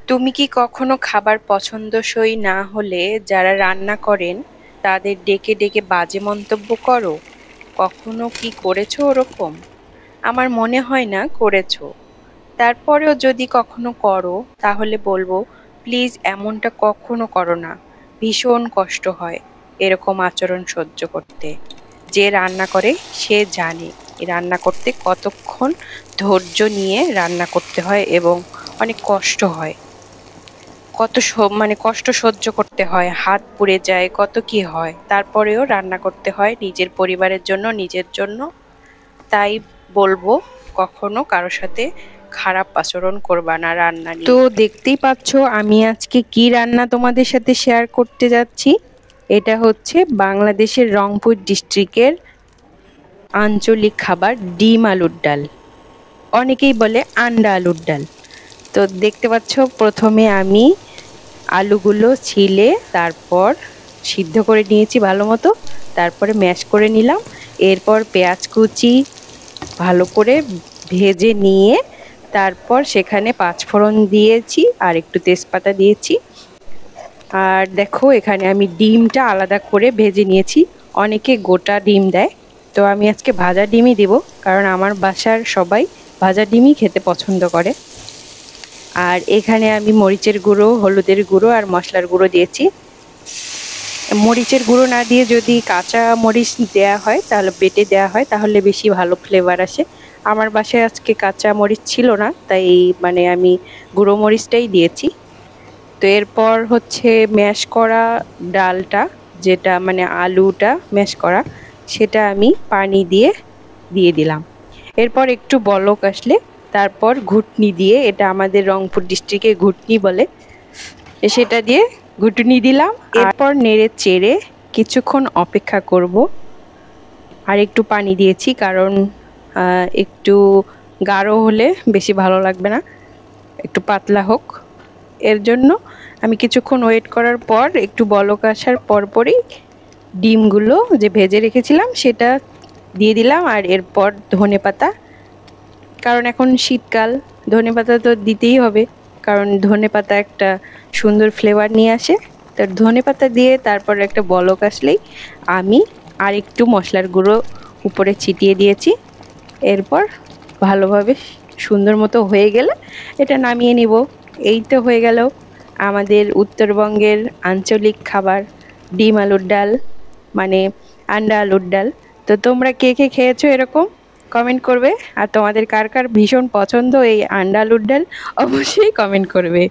তুমি কি কখনো খাবার পছন্দসই না হলে যারা রান্না করেন তাদের ডেকে ডেকে বাজে মন্তব্য করো? কখনো কি করেছো ওরকম? আমার মনে হয় না করেছো। তারপরেও যদি কখনো করো তাহলে বলবো, প্লিজ এমনটা কখনো করো না। ভীষণ কষ্ট হয় এরকম আচরণ সহ্য করতে। যে রান্না করে সে জানে এই রান্না করতে কতক্ষণ ধৈর্য নিয়ে রান্না করতে হয় এবং অনেক কষ্ট হয়। মানে কষ্ট সহ্য করতে হয়, হাত পুড়ে যায়, কত কি হয়, তারপরেও রান্না করতে হয় নিজের পরিবারের জন্য, নিজের জন্য। তাই বলবো, কখনো কারোর সাথে খারাপ আচরণ করবা না রান্না নিয়ে। তো দেখতেই পাচ্ছো আমি আজকে কি রান্না তোমাদের সাথে শেয়ার করতে যাচ্ছি। এটা হচ্ছে বাংলাদেশের রংপুর ডিস্ট্রিক্টের আঞ্চলিক খাবার ডিম আলুর ডাল। অনেকেই বলে আন্ডা আলুর ডাল। তো দেখতে পাচ্ছ প্রথমে আমি আলুগুলো ছিলে তারপর সিদ্ধ করে নিয়েছি ভালো মতো, তারপরে ম্যাশ করে নিলাম। এরপর পেঁয়াজ কুচি ভালো করে ভেজে নিয়ে তারপর সেখানে পাঁচফোড়ন দিয়েছি আর একটু তেজপাতা দিয়েছি। আর দেখো এখানে আমি ডিমটা আলাদা করে ভেজে নিয়েছি। অনেকে গোটা ডিম দেয়, তো আমি আজকে ভাজা ডিমই দেব, কারণ আমার বাসার সবাই ভাজা ডিমই খেতে পছন্দ করে। আর এখানে আমি মরিচের গুঁড়ো, হলুদের গুঁড়ো আর মশলার গুঁড়ো দিয়েছি। মরিচের গুঁড়ো না দিয়ে যদি কাঁচা মরিচ দেয়া হয়, তাহলে বেটে দেওয়া হয়, তাহলে বেশি ভালো ফ্লেভার আসে। আমার বাসায় আজকে কাঁচা মরিচ ছিল না, তাই মানে আমি গুঁড়ো মরিচটাই দিয়েছি। তো এরপর হচ্ছে ম্যাশ করা ডালটা, যেটা মানে আলুটা ম্যাশ করা, সেটা আমি পানি দিয়ে দিয়ে দিলাম। এরপর একটু বলক আসলে তারপর ঘুটনি দিয়ে, এটা আমাদের রংপুর ডিস্ট্রিক্টে ঘুটনি বলে, সেটা দিয়ে ঘুটনি দিলাম। এরপর নেড়ে চেড়ে কিছুক্ষণ অপেক্ষা করব। আর একটু পানি দিয়েছি, কারণ একটু গাঢ় হলে বেশি ভালো লাগবে না, একটু পাতলা হোক, এর জন্য আমি কিছুক্ষণ ওয়েট করার পর একটু বলক আসার পরপরই ডিমগুলো যে ভেজে রেখেছিলাম সেটা দিয়ে দিলাম। আর এরপর ধনেপাতা, কারণ এখন শীতকাল, ধনেপাতা তো দিতেই হবে, কারণ ধনেপাতা একটা সুন্দর ফ্লেভার নিয়ে আসে। তো ধনেপাতা দিয়ে তারপর একটা বলক আসলেই আমি আর একটু মশলার গুঁড়ো উপরে ছিটিয়ে দিয়েছি। এরপর ভালোভাবে সুন্দর মতো হয়ে গেলে এটা নামিয়ে নিব। এই তো হয়ে গেল আমাদের উত্তরবঙ্গের আঞ্চলিক খাবার ডিম আলুর ডাল, মানে আন্ডা আলুর ডাল। তো তোমরা কে কে খেয়েছো এরকম কমেন্ট করবে। আর তোমাদের কার কার ভীষণ পছন্দ এই আন্ডা আলুর ডাল, অবশ্যই কমেন্ট করবে।